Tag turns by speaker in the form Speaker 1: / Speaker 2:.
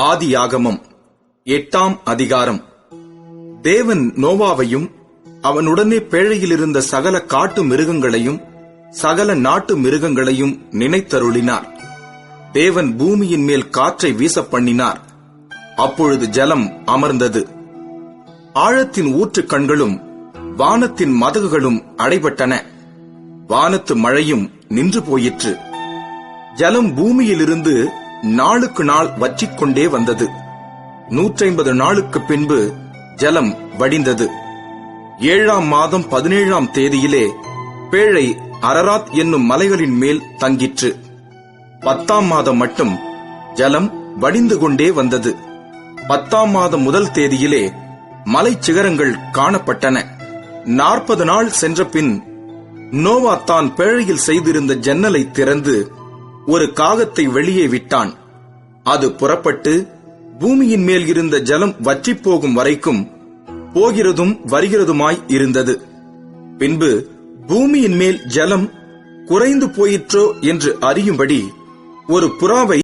Speaker 1: ஆதியாகமம் 8ஆம் அதிகாரம். தேவன் நோவாவையும் அவனுடனே பேழையிலிருந்த சகல காட்டு மிருகங்களையும் சகல நாட்டு மிருகங்களையும் நினைத்தருளினார். தேவன் பூமியின் மேல் காற்றை வீச பண்ணினார். அப்பொழுது ஜலம் அமர்ந்தது. ஆழத்தின் ஊற்று கண்களும் வானத்தின் மதகுகளும் அடைபட்டன. வானத்து மழையும் நின்று போயிற்று. ஜலம் பூமியிலிருந்து நாளுக்கு நாள் வற்றிக்கொண்டே வந்தது. 150 நாளுக்கு பின்பு ஜலம் வடிந்தது. 7ஆம் மாதம் 17ஆம் தேதியிலே பேழை அரராத் என்னும் மலைகளின் மேல் தங்கிற்று. 10ஆம் மாதம் மட்டும் ஜலம் வடிந்து கொண்டே வந்தது. 10ஆம் மாதம் முதல் தேதியிலே மலை சிகரங்கள் காணப்பட்டன. 40 நாள் சென்ற பின் நோவா தான் பேழையில் செய்திருந்த ஜன்னலை திறந்து ஒரு காகத்தை வெளியே விட்டான். அது புறப்பட்டு பூமியின் மேல் இருந்த ஜலம் வற்றிப் போகும் வரைக்கும் போகிறதும் வருகிறதுமாய் இருந்தது. பின்பு பூமியின் மேல் ஜலம் குறைந்து போயிற்றோ என்று அறியும்படி ஒரு புறாவை